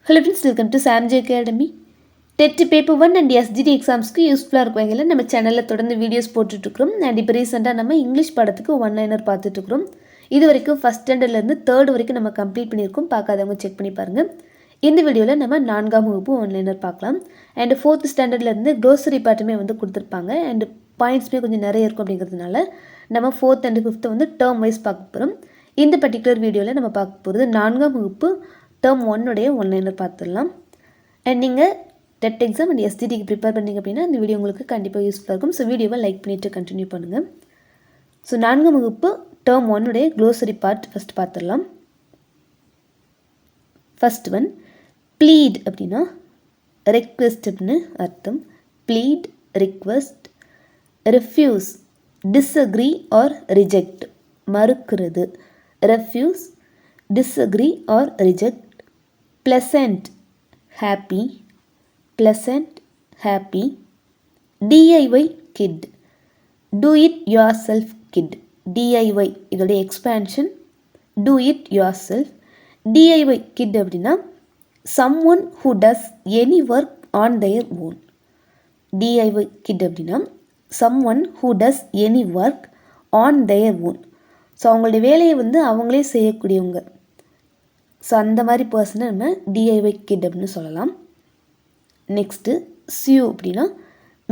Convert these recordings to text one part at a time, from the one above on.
Hello friends, welcome to Sam J Academy. TET paper 1 and SGT எக்ஸாம்ஸ்க்கு யூஸ்ஃபுல்லாக இருக்கும் வகையில் நம்ம சேனலில் தொடர்ந்து வீடியோஸ் போட்டுட்ருக்குறோம். அண்ட் இப்போ ரீசெண்டாக நம்ம இங்கிலீஷ் பாடத்துக்கு ஒன்லைனர் பார்த்துட்ருக்குறோம். இது வரைக்கும் ஃபஸ்ட் ஸ்டாண்டர்ட்லேருந்து தேர்ட் வரைக்கும் நம்ம கம்ப்ளீட் பண்ணியிருக்கோம். பார்க்காதவங்க செக் பண்ணி பாருங்கள். இந்த வீடியோவில் நம்ம 4ஆம் வகுப்பு ஒன்லைனர் பார்க்கலாம். அண்ட் 4th ஸ்டாண்டர்ட்லேருந்து க்ளோசரி பாட்டுமே வந்து கொடுத்துருப்பாங்க. அண்ட் பாயிண்ட்ஸுமே கொஞ்சம் நிறைய இருக்கும் அப்படிங்கிறதுனால நம்ம 4th and 5th வந்து டேர்ம் வைஸ் பார்க்க போகிறோம். இந்த பர்டிகுலர் வீடியோவில் நம்ம பார்க்க போகிறது 4ஆம் வகுப்பு டேர்ம் 1 ஒன்லைனர் பார்த்துடலாம். அண்ட் நீங்கள் டெட் எக்ஸாம் அண்ட் எஸ்டிடிக்கு ப்ரிப்பேர் பண்ணிங்க அப்படின்னா இந்த வீடியோ உங்களுக்கு கண்டிப்பாக யூஸ்ஃபுல்லாக இருக்கும். ஸோ வீடியோவை லைக் பண்ணிவிட்டு கண்டினியூ பண்ணுங்கள். ஸோ 4ஆம் வகுப்பு டேர்ம் 1 க்ளோசரி பார்ட் ஃபஸ்ட் பார்த்துடலாம். ஃபஸ்ட் ஒன் ப்ளீட் அப்படின்னா ரெக்வெஸ்ட் அப்படின்னு அர்த்தம். Plead, request. Refuse, disagree or reject, மறுக்கிறது. Refuse, disagree or reject. Pleasant, happy. pleasant, happy. DIY kid, do it yourself kid. DIY இதோடைய expansion do it yourself. DIY kid அப்படின்னா someone who does any work on their own. DIY kid அப்படின்னா someone who does any work on their own. So அவங்களுடைய வேலையை வந்து அவங்களே செய்யக்கூடியவங்க. So அந்த மாதிரி பர்சனை நம்ம DIY kid அப்படின்னு சொல்லலாம். நெக்ஸ்ட்டு சியூ அப்படின்னா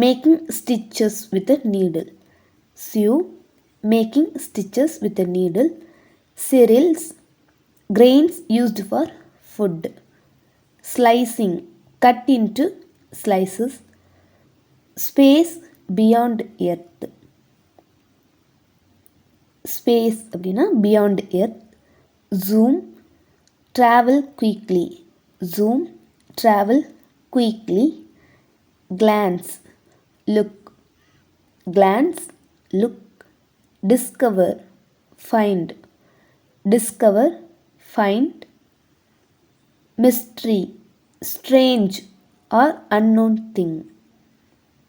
making stitches with a needle. See you, making stitches with a needle. cereals, grains used for food. Slicing, cut into slices. Space, beyond earth. Space அப்படின்னா beyond earth. Zoom, travel quickly. Zoom, travel quickly. Glance, look. Glance, look. Discover, find. Discover, find. Mystery, strange or unknown thing.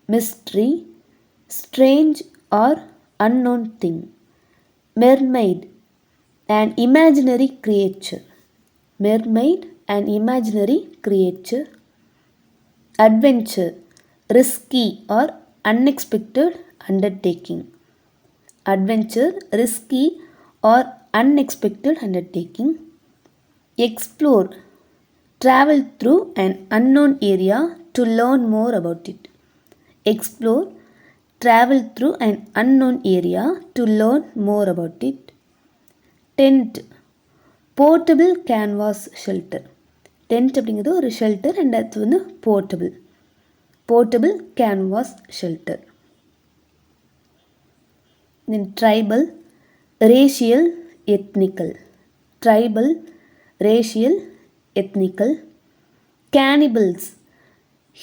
Mystery, strange or unknown thing. Mermaid, an imaginary creature. Mermaid, an imaginary creature. Adventure, risky or unexpected undertaking. Adventure, risky or unexpected undertaking. Explore, travel through an unknown area to learn more about it. Explore, travel through an unknown area to learn more about it. Tent, portable canvas shelter. Tent அப்படிங்கிறது ஒரு shelter and அது வந்து portable canvas shelter. Then tribal, racial, ethnical. Tribal, racial, ethnical. Cannibals,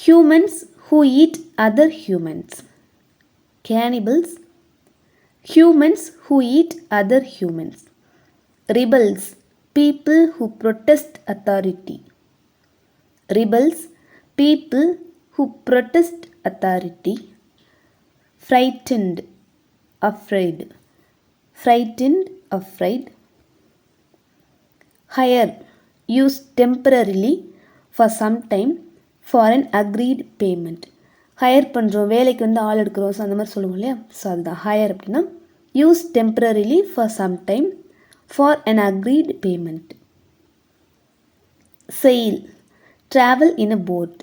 humans who eat other humans. Cannibals, humans who eat other humans. Rebels, people who protest authority. Rebels, people who protest authority. Frightened, afraid. Frightened, afraid. Hire, used temporarily for some time for an agreed payment. Higher பண்ணுறோம், வேலைக்கு வந்து ஆள் எடுக்கிறோம், so அந்த மாதிரி சொல்லுவோம் இல்லையா. So அதுதான் ஹையர் அப்படின்னா use temporarily for some time for an agreed payment. Sail, travel in a boat.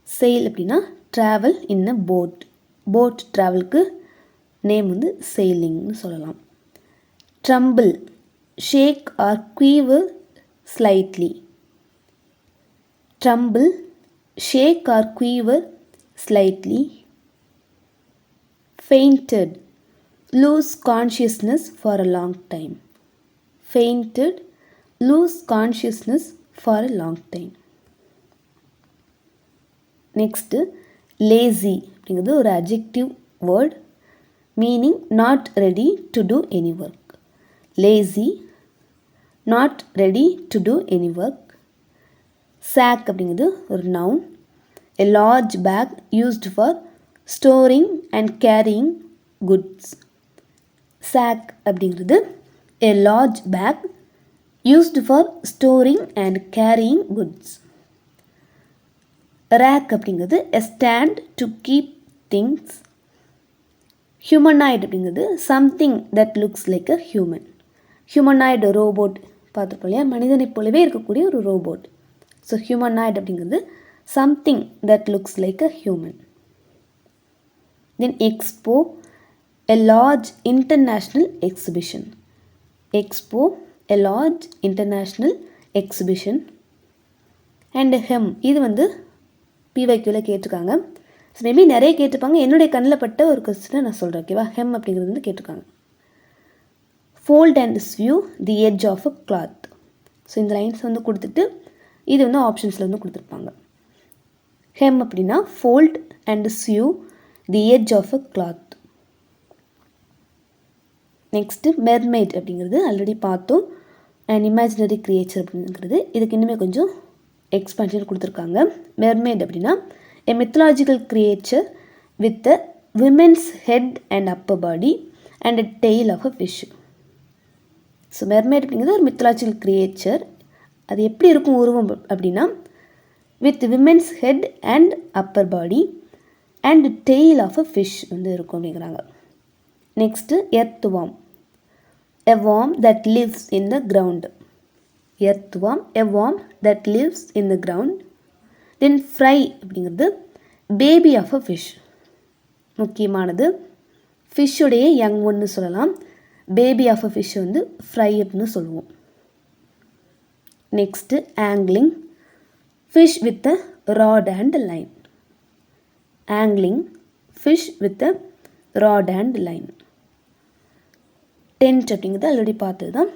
Sail அப்படின்னா travel in a boat. Boat ட்ராவலுக்கு நேம் வந்து sailingனு சொல்லலாம். Tremble, shake or quiver slightly. Tremble, shake or quiver slightly. Fainted, lose consciousness for a long time. Fainted, lose consciousness for a long time. Next, lazy அப்படிங்கிறது ஒரு adjective word meaning not ready to do any work. Lazy, not ready to do any work. Sack அப்படிங்கிறது ஒரு noun, a large bag used for storing and carrying goods. Sack அப்படிங்கிறது a large bag used for storing and carrying goods. rack அப்படிங்கிறது a stand to keep things. humanoid அப்படிங்கிறது something that looks like a human. humanoid robot பார்த்துருப்போம் இல்லையா, மனிதனை போலவே இருக்கக்கூடிய ஒரு robot. So humanoid அப்படிங்கிறது something that looks like a human. then expo, a large international exhibition. expo, a large international exhibition. and hem, இது வந்து பிவைக்கில் கேட்டிருக்காங்க. ஸோ மேபி நிறைய கேட்டிருப்பாங்க. என்னுடைய கண்ணில் பட்ட ஒரு கொஸ்டினை நான் சொல்கிறேன், ஓகேவா. ஹெம் அப்படிங்கிறது வந்து கேட்டிருக்காங்க. Fold and sew the edge of a cloth. So இந்த லைன்ஸ் வந்து கொடுத்துட்டு இது வந்து ஆப்ஷன்ஸில் வந்து கொடுத்துருப்பாங்க. ஹெம் அப்படின்னா fold and sew the edge of a cloth. Next mermaid அப்படிங்கிறது ஆல்ரெடி பார்த்தோம். அண்ட் இமேஜினரி கிரியேச்சர் அப்படிங்கிறது இதுக்கு இன்னுமே கொஞ்சம் எக்ஸ்பான்ஷன் கொடுத்துருக்காங்க. மெர்மெய்ட் அப்படின்னா a mythological creature with a woman's head and upper body and a tail of a fish. So mermaid அப்படிங்கிறது ஒரு mythological creature. அது எப்படி இருக்கும் உருவம் அப்படின்னா with women's head and upper body and tail of a fish வந்து இருக்கும் அப்படிங்கிறாங்க. Next earthworm, a worm that lives in the ground. earthworm, a worm that lives in the ground. then fry அப்படிங்கிறது baby of a fish. முக்கியமானது ஃபிஷ்ஷுடைய young ஒன்று சொல்லலாம். Baby of a fish வந்து fry அப்படின்னு சொல்லுவோம். Next angling, fish with a rod and line. Angling, fish with a rod and line. Tent அப்படிங்கிறது already பார்த்தது தான்.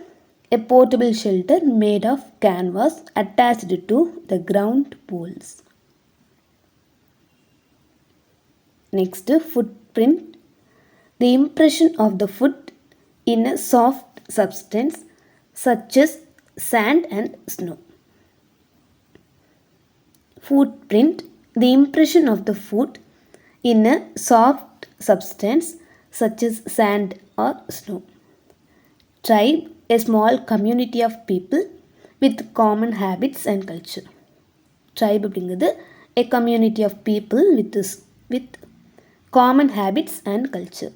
a portable shelter made of canvas attached to the ground poles. Next, footprint, the impression of the foot in a soft substance such as sand and snow. Footprint, the impression of the foot in a soft substance such as sand or snow. Tribe, a small community of people with common habits and culture. Tribe அப்படிங்கிறது a community of people with common habits and culture.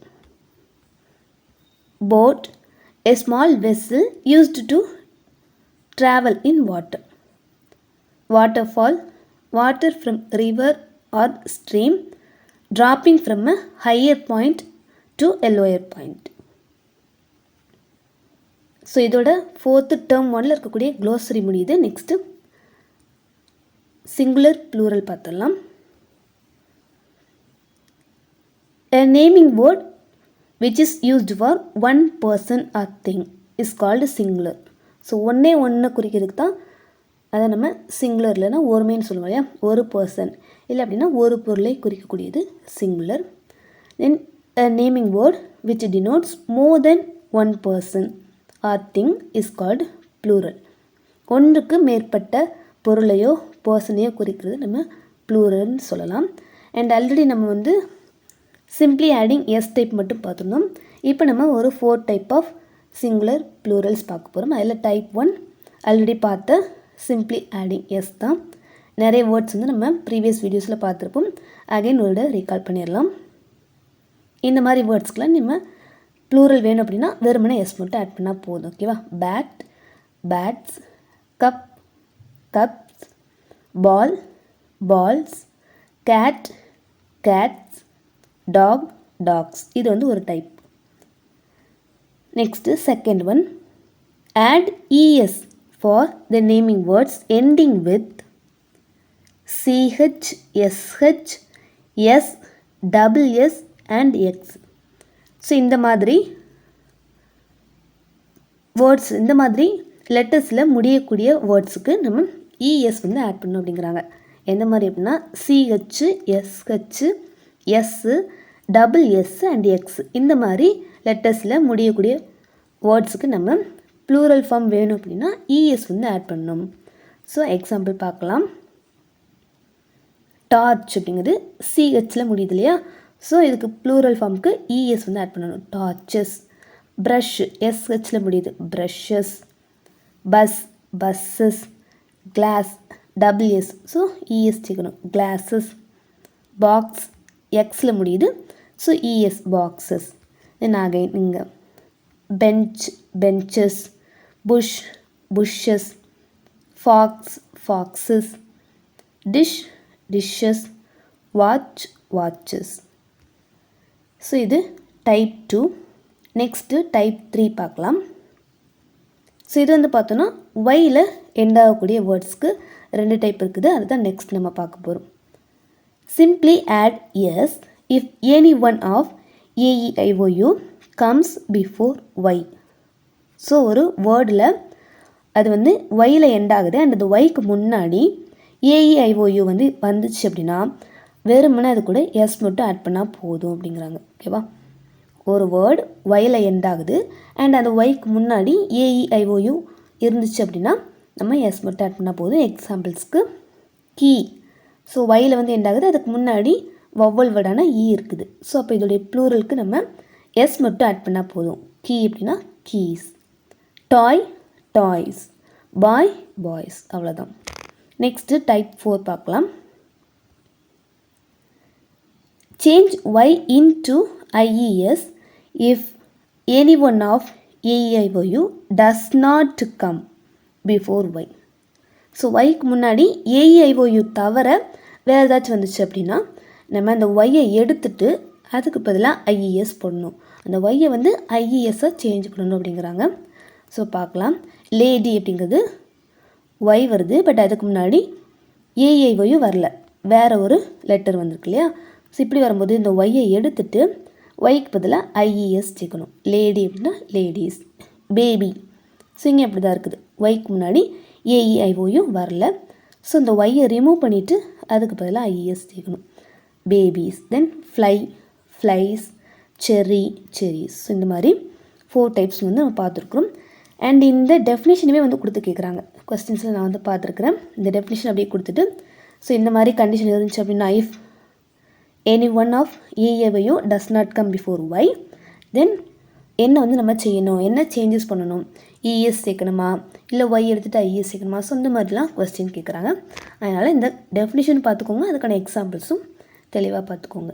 Boat, a small vessel used to travel in water. Waterfall, water from river or stream dropping from a higher point to a lower point. So இதோட fourth term ஒன்னில் இருக்கக்கூடிய glossary முடியுது. Next singular plural பார்த்துடலாம். A naming word which is used for one person or thing is called singular. So ஒன்று குறிக்கிறதுக்கு தான் அதை நம்ம singular இல்லைன்னா ஒருமைன்னு சொல்லுவோம் இல்லையா. ஒரு பர்சன் இல்லை அப்படின்னா ஒரு பொருளை குறிக்கக்கூடியது singular. Then a naming word which denotes more than one person or thing is called plural. ஒன்றுக்கு மேற்பட்ட பொருளையோ பர்சனையோ குறிக்கிறது நம்ம ப்ளூரல்னு சொல்லலாம். அண்ட் ஆல்ரெடி நம்ம வந்து சிம்பிளி ஆடிங் எஸ் டைப் மட்டும் பார்த்துருந்தோம். இப்போ நம்ம ஒரு 4 டைப் ஆஃப் சிங்குலர் ப்ளூரல்ஸ் பார்க்க போகிறோம். அதில் டைப் 1 ஆல்ரெடி பார்த்த சிம்பிளி ஆடிங் எஸ் தான். நிறைய வேர்ட்ஸ் வந்து நம்ம ப்ரீவியஸ் வீடியோஸில் பார்த்துருப்போம். அகைன் ஒரு ரீகால் பண்ணிடலாம். இந்த மாதிரி வேர்ட்ஸ்க்கெலாம் நம்ம ப்ளூரல் வேணும் அப்படின்னா வெறுமனே எஸ் மட்டும் ஆட் பண்ணால் போதும், ஓகேவா. Bat, bats, cup, cups, ball, balls, cat, cats, dog, dogs. இது வந்து ஒரு type. Next second one, add ES for the naming words ending with CH, SH, S, double S and X. So இந்த மாதிரி words, இந்த மாதிரி லெட்டர்ஸில் முடியக்கூடிய வேர்ட்ஸுக்கு நம்ம ES வந்து ஆட் பண்ணணும் அப்படிங்கிறாங்க. எந்த மாதிரி அப்படின்னா C H, S H, S, double S and X. இந்த மாதிரி லெட்டர்ஸில் முடியக்கூடிய வேர்ட்ஸுக்கு நம்ம ப்ளூரல் ஃபார்ம் வேணும் அப்படின்னா இஎஸ் வந்து ஆட் பண்ணணும். ஸோ எக்ஸாம்பிள் பார்க்கலாம். டார்ச் அப்படிங்கிறது சிஹெச்சில் முடியுது இல்லையா. ஸோ இதுக்கு ப்ளூரல் ஃபார்முக்கு இஎஸ் வந்து ஆட் பண்ணணும். டார்ச்சஸ். ப்ரஷ், எஸ்ஹெச்சில் முடியுது, brushes. Bus buses, glass WS, so ES சேர்க்கணும், கிளாஸஸ். பாக்ஸ் எக்ஸில் முடியுது, so ES boxes. Then again இங்கே bench benches, bush bushes, fox foxes, dish dishes, watch watches. So இது டைப் 2. நெக்ஸ்ட்டு டைப் 3 பார்க்கலாம். So இது வந்து பார்த்தோன்னா ஒயில் எண்ட் ஆகக்கூடிய வேர்ட்ஸ்க்கு 2 டைப் இருக்குது. அதுதான் நெக்ஸ்ட் நம்ம பார்க்க போகிறோம். Simply add S if any one of A E I O U comes before Y. So ஒரு வேர்டில் அது வந்து ஒயில் எண்ட் ஆகுது அண்ட் அது ஒய்க்கு முன்னாடி ஏஇஐஓயு வந்து வந்துச்சு அப்படின்னா வெறுமனே அது கூட எஸ் மட்டும் ஆட் பண்ணால் போதும் அப்படிங்கிறாங்க. ஓகேவா? ஒரு வேர்டு ஒயில் எண்ட் ஆகுது அண்ட் அந்த ஒய்க்கு முன்னாடி ஏஇஐஓயு இருந்துச்சு அப்படின்னா நம்ம எஸ் மட்டும் ஆட் பண்ணால் போதும். எக்ஸாம்பிள்ஸ்க்கு கீ. ஸோ ஒயில் வந்து எண்ட் ஆகுது, அதுக்கு முன்னாடி வவ்வல் வேர்டான ஈ இருக்குது. ஸோ அப்போ இதோடைய ப்ளூரலுக்கு நம்ம எஸ் மட்டும் ஆட் பண்ணால் போதும். கீ அப்படின்னா keys. Toy toys, boy boys, அவ்வளோதான். நெக்ஸ்ட்டு டைப் 4 பார்க்கலாம். Change Y into IES if any one of AEIOU does not come before Y. So ஒய்க்கு முன்னாடி ஏஇஐஓயு தவிர வேறு ஏதாச்சும் வந்துச்சு அப்படின்னா நம்ம அந்த ஒய்யை எடுத்துட்டு அதுக்கு பதிலாக ஐஇஎஸ் போடணும். அந்த ஒய்யை வந்து ஐஇஎஸ்ஸாக சேஞ்ச் பண்ணணும் அப்படிங்கிறாங்க. ஸோ பார்க்கலாம். லேடி அப்படிங்கிறது ஒய் வருது, பட் அதுக்கு முன்னாடி ஏஐஓயு வரல, வேறு ஒரு லெட்டர் வந்திருக்கு இல்லையா? ஸோ இப்படி வரும்போது இந்த ஒய்யை எடுத்துட்டு ஒய்க்கு பதிலாக ஐஇஎஸ் சேர்க்கணும். லேடி அப்படின்னா லேடிஸ். பேபி, ஸோ இங்கே அப்படி தான் இருக்குது, ஒய்க்கு முன்னாடி ஏஇஐஓயு வரல. ஸோ இந்த ஒய்யை ரிமூவ் பண்ணிவிட்டு அதுக்கு பதிலாக ஐஇஎஸ் சேர்க்கணும். Babies. Then fly flies, cherry cherries. So இந்த மாதிரி 4 டைப்ஸ் வந்து நம்ம பார்த்துருக்குறோம். அண்ட் இந்த டெஃபினேஷனுமே வந்து கொடுத்து கேட்குறாங்க. கொஸ்டின்ஸில் நான் வந்து பார்த்துருக்குறேன். இந்த டெஃபினேஷன் அப்படியே கொடுத்துட்டு ஸோ இந்த மாதிரி கண்டிஷன் இருந்துச்சு அப்படின்னா if any one of AIOU does not come before Y, then என்ன வந்து நம்ம செய்யணும், என்ன சேஞ்சஸ் பண்ணணும், இஎஸ் சேர்க்கணுமா இல்லை ஒய் எடுத்துகிட்டு ஐஎஸ் சேர்க்கணுமா? ஸோ இந்த மாதிரிலாம் கொஸ்டின் கேட்குறாங்க. அதனால் இந்த டெஃபினேஷன் பார்த்துக்கோங்க, அதுக்கான எக்ஸாம்பிள்ஸும் தெளிவாக பார்த்துக்கோங்க.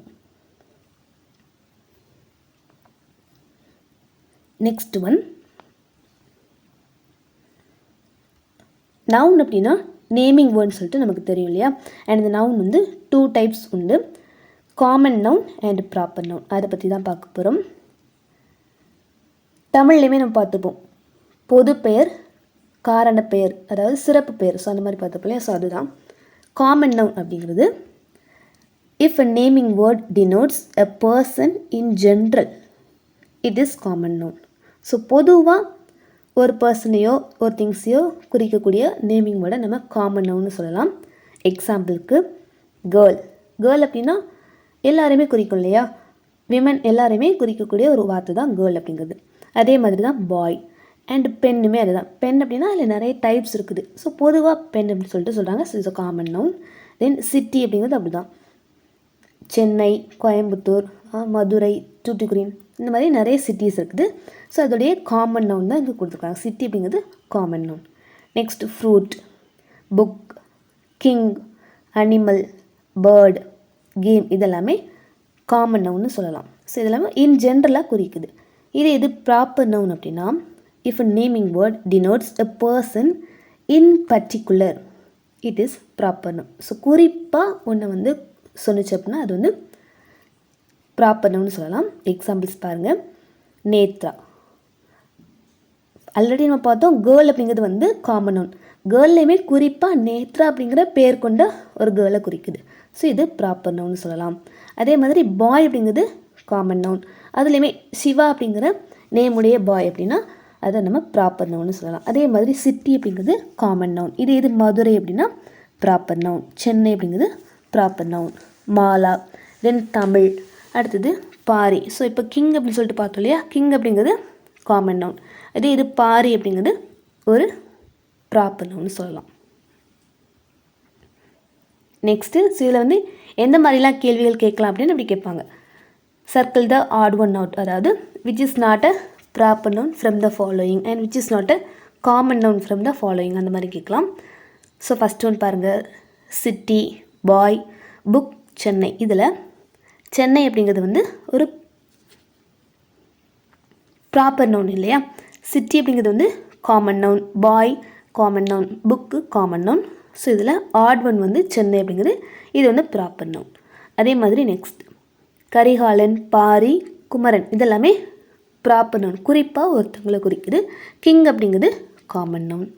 Next one noun. அப்படின்னா நேமிங் வேர்ட்னு சொல்லிட்டு நமக்கு தெரியும் இல்லையா? அண்ட் இந்த நவுன் வந்து 2 டைப்ஸ் உண்டு, common noun and proper noun. அதை பற்றி தான் பார்க்க போகிறோம். தமிழ்லையுமே நம்ம பார்த்துப்போம், பொது பெயர், காரண பெயர், அதாவது சிறப்பு பெயர். ஸோ அந்த மாதிரி பார்த்துப்போம் இல்லையா? ஸோ அதுதான் காமன் நவுன் அப்படிங்கிறது. If a naming word denotes a person in general it is common noun. So பொதுவாக ஒரு பர்சனையோ ஒரு திங்ஸையோ குறிக்கக்கூடிய நேமிங் வேர்டை நம்ம காமன் நவுன்னு சொல்லலாம். எக்ஸாம்பிளுக்கு கேர்ள். கேர்ள் அப்படின்னா எல்லாருமே குறிக்கும் இல்லையா? விமன் எல்லாருமே குறிக்கக்கூடிய ஒரு வார்த்தை தான் கேர்ள் அப்படிங்கிறது. அதே மாதிரி தான் பாய் அண்ட் பெண்ணுமே அதுதான். பெண் அப்படின்னா அதில் நிறைய டைப்ஸ் இருக்குது. ஸோ பொதுவாக பெண் அப்படின்னு சொல்லிட்டு சொல்கிறாங்க. So it's common noun. Then city அப்படிங்கிறது அப்படி தான். சென்னை, கோயம்புத்தூர், மதுரை, தூத்துக்குடி, இந்த மாதிரி நிறைய சிட்டிஸ் இருக்குது. ஸோ அதோடைய காமன் நவுன் தான் இங்கே கொடுத்துருக்காங்க. சிட்டி அப்படிங்கிறது common noun. Next fruit, book, king, animal, bird, game, இதெல்லாமே காமன் நவுன்னு சொல்லலாம். ஸோ இதெல்லாமே இன் ஜென்ரலாக குறிக்குது. இது ப்ராப்பர் நவுன் அப்படின்னா if a naming word denotes a person in particular it is proper noun. So குறிப்பாக ஒன்று வந்து சொன்னிச்சு அப்படின்னா அது வந்து ப்ராப்பர் நவுன்னு சொல்லலாம். எக்ஸாம்பிள்ஸ் பாருங்கள். நேத்ரா. ஆல்ரெடி நம்ம பார்த்தோம் கேர்ள் அப்படிங்கிறது வந்து காமன் நவுன். கேர்ள்லையுமே குறிப்பாக நேத்ரா அப்படிங்கிற பேர் கொண்ட ஒரு கேர்ளை குறிக்குது. ஸோ இது ப்ராப்பர் நவுன்னு சொல்லலாம். அதே மாதிரி பாய் அப்படிங்கிறது காமன் நவுன். அதுலேயுமே சிவா அப்படிங்கிற நேமுடைய பாய் அப்படின்னா அதை நம்ம ப்ராப்பர் நவுன்னு சொல்லலாம். அதே மாதிரி சிட்டி அப்படிங்கிறது காமன் நவுன். இது மதுரை அப்படின்னா ப்ராப்பர் நவுன். சென்னை அப்படிங்கிறது proper noun. Mala, then Tamil, அடுத்தது பாரி. ஸோ இப்போ கிங் அப்படின்னு சொல்லிட்டு பார்த்தோம் இல்லையா? கிங் அப்படிங்கிறது காமன் நவுன். இது பாரி அப்படிங்கிறது ஒரு ப்ராப்பர் நவுன்னு சொல்லலாம். நெக்ஸ்ட்டு இதில் வந்து எந்த மாதிரிலாம் கேள்விகள் கேட்கலாம் அப்படின்னு அப்படி கேட்பாங்க. Circle the odd one out, அதாவது which is not a proper noun from the following and which is not a common noun from the following அந்த மாதிரி கேட்கலாம். ஸோ ஃபஸ்ட் ஒன் பாருங்கள், சிட்டி, பாய், புக், சென்னை. இதில் சென்னை அப்படிங்கிறது வந்து ஒரு ப்ராப்பர் நவுன் இல்லையா. சிட்டி அப்படிங்கிறது வந்து common noun, boy common noun, book common noun. So இதில் ஆட் ஒன் வந்து சென்னை அப்படிங்கிறது இது வந்து ப்ராப்பர் நவுன். அதே மாதிரி நெக்ஸ்ட் கரிகாலன், பாரி, குமரன் இதெல்லாமே ப்ராப்பர் நவுன், குறிப்பாக ஒருத்தவங்களை குறிக்குது. கிங் அப்படிங்கிறது காமன் நவுன்.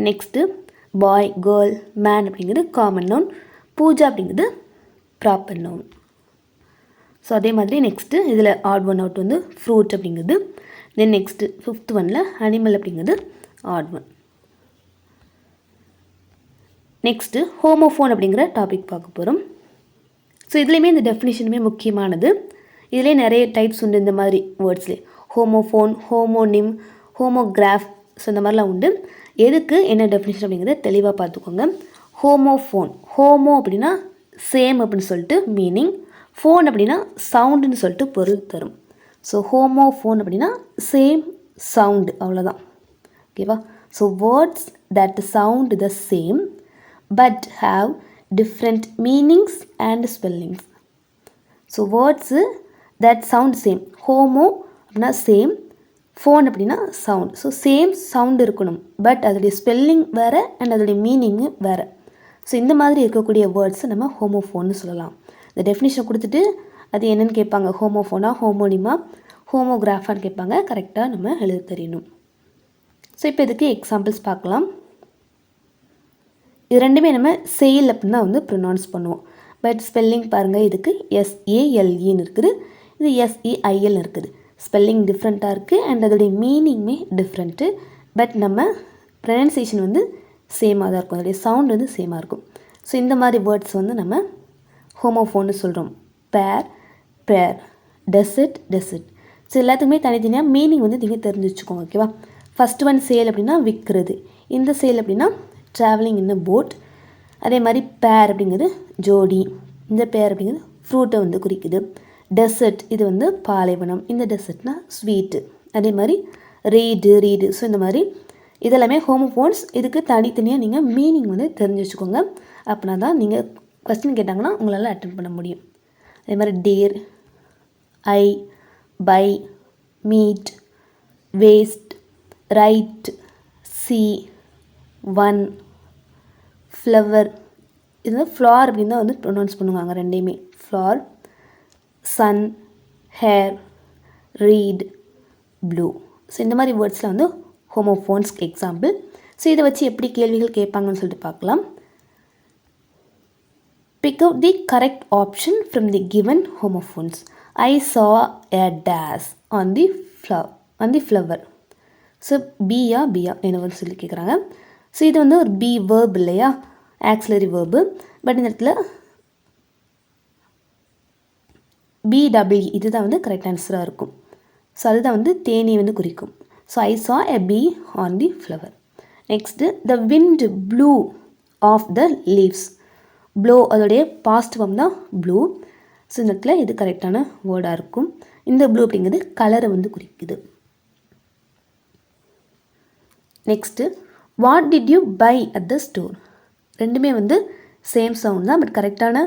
நெக்ஸ்ட்டு பாய், கேர்ள், மேன் அப்படிங்கிறது காமன் நவுன். பூஜா அப்படிங்கிறது ப்ராப்பர் நவுன். ஸோ அதே மாதிரி நெக்ஸ்ட்டு இதில் ஆட் ஒன் அவுட் வந்து ஃப்ரூட் அப்படிங்கிறது. தென் நெக்ஸ்ட்டு 5th ஒனில் அனிமல் அப்படிங்கிறது ஆட் ஒன். நெக்ஸ்ட்டு ஹோமோஃபோன் அப்படிங்கிற டாபிக் பார்க்க போகிறோம். ஸோ இதுலேயுமே இந்த டெஃபினிஷனுமே முக்கியமானது. இதிலே நிறைய டைப்ஸ் உண்டு இந்த மாதிரி வேர்ட்ஸ்லேயே. ஹோமோஃபோன், ஹோமோனிம், ஹோமோகிராஃப், ஸோ இந்த மாதிரிலாம் உண்டு. எதுக்கு என்ன டெஃபினிஷன் அப்படிங்கிறத தெளிவாக பார்த்துக்கோங்க. ஹோமோஃபோன், ஹோமோ அப்படின்னா சேம் அப்படின்னு சொல்லிட்டு மீனிங், ஃபோன் அப்படின்னா சவுண்டுன்னு சொல்லிட்டு பொருள் தரும். ஸோ ஹோமோஃபோன் அப்படின்னா சேம் சவுண்டு, அவ்வளோதான். ஓகேவா. So words that sound the same but have different meanings and spellings. So words that sound same. Homo அப்படின்னா சேம், ஃபோன் அப்படின்னா சவுண்ட். ஸோ சேம் சவுண்ட் இருக்கணும், பட் அதோடைய ஸ்பெல்லிங் வேறு அண்ட் அதோடைய meaning வேறு. ஸோ இந்த மாதிரி இருக்கக்கூடிய வேர்ட்ஸை நம்ம ஹோமோஃபோன்னு சொல்லலாம். இந்த டெஃபினிஷன் கொடுத்துட்டு அது என்னென்னு கேட்பாங்க, ஹோமோஃபோனா, ஹோமோனிமா, ஹோமோகிராஃபான்னு கேட்பாங்க. கரெக்டாக நம்ம எழுத தெரியணும். ஸோ இப்போ இதுக்கு எக்ஸாம்பிள்ஸ் பார்க்கலாம். இது ரெண்டுமே நம்ம செயல் அப்படின்னு தான் வந்து ப்ரொனவுன்ஸ் பண்ணுவோம். பட் ஸ்பெல்லிங் பாருங்கள், இதுக்கு SALEன்னு இருக்குது, இது SEIL இருக்குது. ஸ்பெல்லிங் டிஃப்ரெண்ட்டாக இருக்குது அண்ட் அதோடைய மீனிங்குமே டிஃப்ரெண்ட்டு. பட் நம்ம ப்ரொனன்சியேஷன் வந்து சேமாக தான் இருக்கும், அதோடைய சவுண்ட் வந்து சேமாக இருக்கும். ஸோ இந்த மாதிரி வேர்ட்ஸ் வந்து நம்ம ஹோமோஃபோன்னு சொல்கிறோம். பேர், பேர், டெசர்ட், டெசர்ட். ஸோ எல்லாத்துக்குமே தனித்தனியாக மீனிங் வந்து நீங்கள் தெரிஞ்சு வச்சுக்கோங்க. ஓகேவா. ஃபஸ்ட் ஒன் சேல் அப்படின்னா விற்கிறது, இந்த சேல் அப்படின்னா ட்ராவலிங் இன் அ போட். அதே மாதிரி பேர் அப்படிங்கிறது ஜோடி, இந்த பேர் அப்படிங்கிறது ஃப்ரூட்டை வந்து குறிக்குது. டெசர்ட் இது வந்து பாலைவனம், இந்த டெசர்ட்னா ஸ்வீட்டு. அதே மாதிரி ரீடு. ஸோ இந்த மாதிரி இதெல்லாமே ஹோமோஃபோன்ஸ். இதுக்கு தனித்தனியாக நீங்கள் மீனிங் வந்து தெரிஞ்சு வச்சுக்கோங்க. அப்படின்னா தான் நீங்கள் கொஸ்டின் கேட்டாங்கன்னா உங்களால் அட்டென்ட் பண்ண முடியும். அதே மாதிரி dear, I, by, meet, waste, right, sea, one, flower. இது ஃப்ளார் அப்படின்னு தான் வந்து ப்ரொனவுன்ஸ் பண்ணுவாங்க ரெண்டையுமே. Flour, son, hare, read, blue. So இந்த மாதிரி வேர்ட்ஸில் வந்து ஹோமோஃபோன்ஸ்க்கு எக்ஸாம்பிள். ஸோ இதை வச்சு எப்படி கேள்விகள் கேட்பாங்கன்னு சொல்லிட்டு பார்க்கலாம். Pick out the correct option from the given homophones. I saw a dash on the flower. So பியா என்ன சொல்லி கேட்குறாங்க. ஸோ இது வந்து ஒரு பி வேர்ப் இல்லையா, ஆக்சிலரி வேர்பு. பட் இந்த இடத்துல BW இதுதான் வந்து கரெக்ட் ஆன்சராக இருக்கும். ஸோ அதுதான் வந்து தேனி வந்து குறிக்கும். So I saw a bee on the flower. Next the wind blew off the leaves. Blow அதோடைய பாஸ்ட் ஃபார்ம் தான் ப்ளூ. ஸோ இந்த இடத்துல இது கரெக்டான வேர்டாக இருக்கும். இந்த ப்ளூ அப்படிங்கிறது கலரை வந்து குறிக்குது. Next what did you by at the store. ரெண்டுமே வந்து சேம் சவுண்ட் தான், பட் கரெக்டான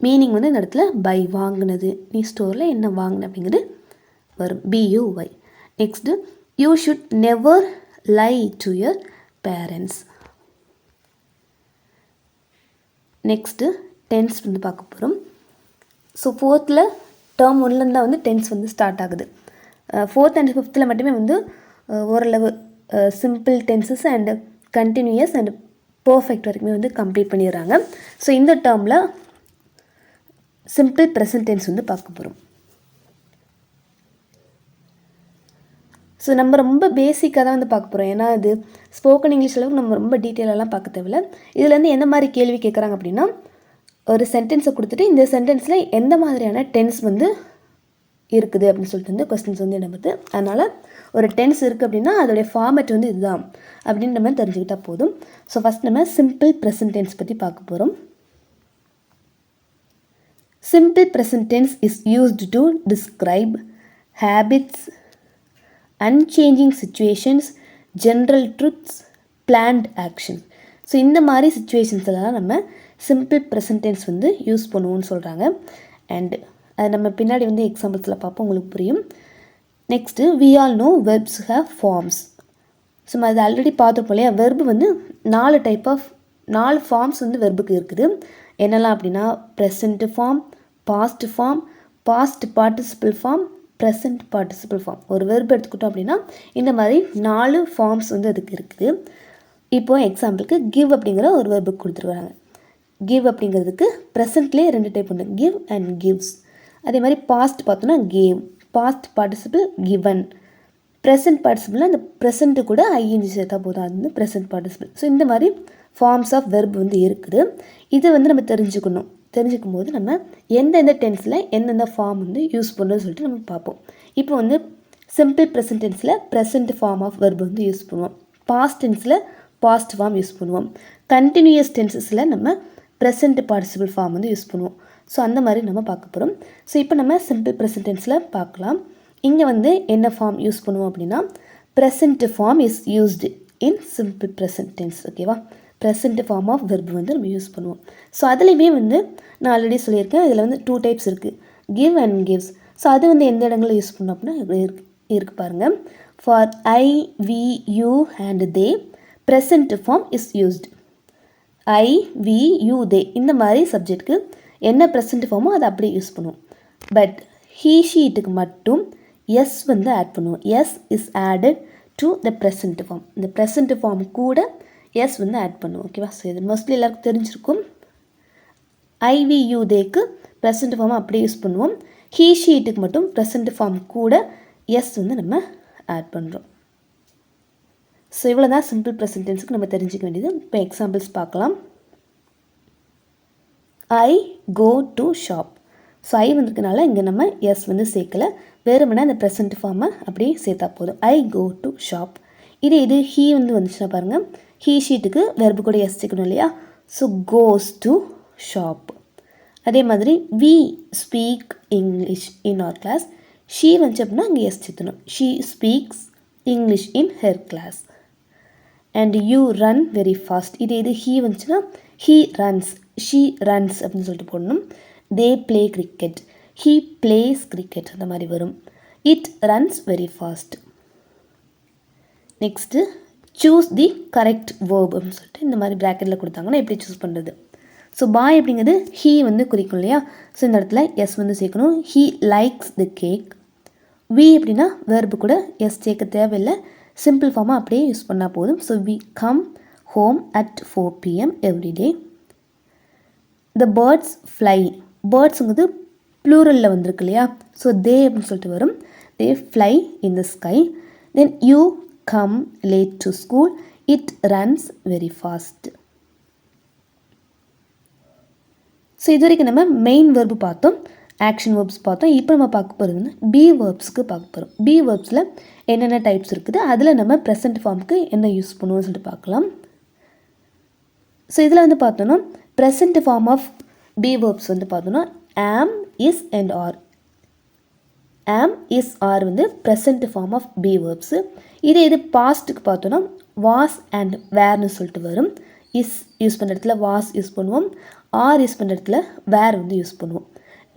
மீனிங் வந்து இந்த இடத்துல பை வாங்கினது, நீ ஸ்டோரில் என்ன வாங்கின அப்படிங்கிறது வரும், BUY. Next you should never lie to your parents. Next tense வந்து பார்க்க போகிறோம். ஸோ 4th டேர்ம் 1 தான் வந்து டென்ஸ் வந்து ஸ்டார்ட் ஆகுது. 4th and 5th மட்டுமே வந்து ஓரளவு simple tenses and continuous and perfect வரைக்குமே வந்து கம்ப்ளீட் பண்ணிடுறாங்க. ஸோ இந்த டேர்மில் சிம்பிள் ப்ரெசன்ட் டென்ஸ் வந்து பார்க்க போகிறோம். ஸோ நம்ம ரொம்ப பேசிக்காக தான் வந்து பார்க்க போகிறோம். ஏன்னா இது ஸ்போக்கன் இங்கிலீஷ் அளவுக்கு நம்ம ரொம்ப டீட்டெயிலெலாம் பார்க்க தேவையில்ல. இதுலேருந்து எந்த மாதிரி கேள்வி கேட்குறாங்க அப்படின்னா, ஒரு சென்டென்ஸை கொடுத்துட்டு இந்த சென்டென்ஸில் எந்த மாதிரியான டென்ஸ் வந்து இருக்குது அப்படின்னு சொல்லிட்டு வந்து கொஸ்டின்ஸ் வந்து இடம்பெறுது. அதனால் ஒரு டென்ஸ் இருக்குது அப்படின்னா அதோடைய ஃபார்மேட் வந்து இதுதான் அப்படின்னு நம்ம தெரிஞ்சுக்கிட்டால் போதும். ஸோ ஃபஸ்ட் நம்ம சிம்பிள் ப்ரெசன்ட் டென்ஸ் பற்றி பார்க்க போகிறோம். Simple present tense is used to describe habits, unchanging situations, general truths, planned action. So இந்த மாதிரி சுச்சுவேஷன்ஸ்லாம் நம்ம சிம்பிள் ப்ரெசன்ட் டென்ஸ் வந்து யூஸ் பண்ணுவோம்னு சொல்கிறாங்க. அண்ட் அது நம்ம பின்னாடி வந்து எக்ஸாம்பிள்ஸில் பார்ப்போம், உங்களுக்கு புரியும். Next we all know verbs have forms. So நம்ம அது ஆல்ரெடி பார்த்துருப்போம் இல்லையா. வெர்பு வந்து 4 ஃபார்ம்ஸ் வந்து வெர்புக்கு இருக்குது. என்னெல்லாம் அப்படின்னா present form, past form, past participle form, present participle form. ஒரு வெர்பு எடுத்துக்கிட்டோம் அப்படின்னா இந்த மாதிரி 4 ஃபார்ம்ஸ் வந்து அதுக்கு இருக்குது. இப்போது எக்ஸாம்பிளுக்கு கிவ் அப்படிங்கிற ஒரு வெர்புக்கு கொடுத்துருக்காங்க. கிவ் அப்படிங்கிறதுக்கு ப்ரெசண்ட்லேயே 2 டைப் உண்டு, கிவ் அண்ட் கிவ்ஸ். அதே மாதிரி பாஸ்ட் பார்த்தோன்னா gave, past participle given. Present பார்ட்டிசிபிள்னால் அந்த ப்ரெசண்ட்டு கூட ஐஎன்ஜி சேர்த்தா போதும், அது வந்து ப்ரெசன்ட் பார்ட்டிசிபிள். ஸோ இந்த மாதிரி ஃபார்ம்ஸ் ஆஃப் வெர்ப் வந்து இருக்குது. இதை வந்து நம்ம தெரிஞ்சுக்கும் போது நம்ம எந்தெந்த டென்ஸில் எந்தெந்த ஃபார்ம் வந்து யூஸ் பண்ணுறதுன்னு சொல்லிட்டு நம்ம பார்ப்போம். இப்போ வந்து சிம்பிள் ப்ரெசன்ட் டென்ஸில் ப்ரெசன்ட் ஃபார்ம் ஆஃப் வெர்ப் வந்து யூஸ் பண்ணுவோம். பாஸ்ட் டென்ஸில் பாஸ்ட் ஃபார்ம் யூஸ் பண்ணுவோம். கண்டினியூஸ் டென்சஸில் நம்ம ப்ரெசன்ட் பார்ட்டிசிபிள் ஃபார்ம் வந்து யூஸ் பண்ணுவோம். ஸோ அந்த மாதிரி நம்ம பார்க்க போகிறோம். ஸோ இப்போ நம்ம சிம்பிள் ப்ரெசன்ட் டென்ஸில் பார்க்கலாம். இங்கே வந்து என்ன ஃபார்ம் யூஸ் பண்ணுவோம் அப்படின்னா present form is used in simple present tense. ஓகேவா, ப்ரெசன்ட் ஃபார்ம் ஆஃப் வெர்ப் வந்து நம்ம யூஸ் பண்ணுவோம். ஸோ அதுலேயுமே வந்து நான் ஆல்ரெடி சொல்லியிருக்கேன், இதில் வந்து 2 டைப்ஸ் இருக்குது, கிவ் அண்ட் கிவ்ஸ். ஸோ அது வந்து எந்த இடங்களில் யூஸ் பண்ணோம் அப்படின்னா இருக்கு பாருங்கள். For I, we, you and they present form is used. I, we, you, they இந்த மாதிரி சப்ஜெக்ட்டுக்கு என்ன ப்ரெசன்ட் ஃபார்மோ அதை அப்படியே யூஸ் பண்ணுவோம். பட் ஹீ, ஷீட்டுக்கு மட்டும் எஸ் வந்து ஆட் பண்ணுவோம். S is added to the present form. இந்த ப்ரெசன்ட் ஃபார்ம் கூட எஸ் வந்து ஆட் பண்ணுவோம். ஓகேவா, ஸோ இது மோஸ்ட்லி எல்லாருக்கும் தெரிஞ்சிருக்கும். ஐவியூ தேக்கு ப்ரெசன்ட் ஃபார்ம் அப்படியே யூஸ் பண்ணுவோம். ஹீ, ஷீட்டுக்கு மட்டும் ப்ரெசன்ட் ஃபார்ம் கூட எஸ் வந்து நம்ம ஆட் பண்ணுறோம். ஸோ இவ்வளோ தான் சிம்பிள் ப்ரெசன்ட் டென்ஸுக்கு நம்ம தெரிஞ்சிக்க வேண்டியது. இப்போ எக்ஸாம்பிள்ஸ் பார்க்கலாம். I go to shop. So I வந்திருக்கனால இங்கே நம்ம எஸ் வந்து சேர்க்கலை, வேறுமனா அந்த ப்ரெசன்ட் ஃபார்மை அப்படியே சேர்த்தா போதும். I go to shop. இது ஹீ வந்து வந்துச்சுன்னா பாருங்கள், ஹீ, ஷீட்டுக்கு வெர்பு கூட எஸ் சேர்க்கணும் இல்லையா. So goes to shop. அதே மாதிரி we speak English in our class. She வந்துச்சு அப்படின்னா அங்கே எஸ் சேர்த்தணும். She speaks English in her class. And you run very fast. இது ஹீ வந்துச்சுன்னா ஹீ ரன்ஸ், ஷீ ரன்ஸ் அப்படின்னு சொல்லிட்டு போடணும். They play cricket, he plays cricket அந்த மாதிரி வரும். It runs very fast. Next choose the correct verb அப்படின்னு சொல்லிட்டு இந்த மாதிரி ப்ராக்கெட்டில் கொடுத்தாங்கன்னா எப்படி சூஸ் பண்ணுறது. ஸோ பாய் அப்படிங்கிறது ஹீ வந்து குறிக்கும் இல்லையா. ஸோ இந்த இடத்துல எஸ் வந்து சேர்க்கணும். He likes the cake. We அப்படின்னா வெர்பு கூட எஸ் சேர்க்க தேவையில்லை, சிம்பிள் ஃபார்மாக அப்படியே யூஸ் பண்ணால் போதும். So we come home at 4 PM every day. The birds fly. பேர்ட்ஸுங்கிறது ப்ளூரலில் வந்திருக்கு இல்லையா. ஸோ தே அப்படின்னு சொல்லிட்டு வரும். They fly in the sky. Then you come late to school. It runs very fast. So இது வரைக்கும் நம்ம மெயின் வெர்பு பார்த்தோம், ஆக்ஷன் வேர்ப்ஸ் பார்த்தோம். இப்போ நம்ம பார்க்க போகிறது வந்து பி வேர்ப்ஸ்க்கு பார்க்க போகிறோம். பி வேர்ப்ஸில் என்னென்ன டைப்ஸ் இருக்குது, அதில் நம்ம ப்ரெசன்ட் ஃபார்முக்கு என்ன யூஸ் பண்ணுவோம்னு சொல்லிட்டு பார்க்கலாம். ஸோ இதில் வந்து பார்த்தோன்னா present form of be verbs வந்து பார்த்தோன்னா am, is and are. Am, is, are வந்து present form of be verbs. இது பாஸ்ட்டுக்கு பார்த்தோன்னா வாஸ் அண்ட் வேர்னு சொல்லிட்டு வரும். இஸ் யூஸ் பண்ணுற இடத்துல வாஸ் யூஸ் பண்ணுவோம், ஆர் யூஸ் பண்ணுற இடத்துல வேர் வந்து யூஸ் பண்ணுவோம்.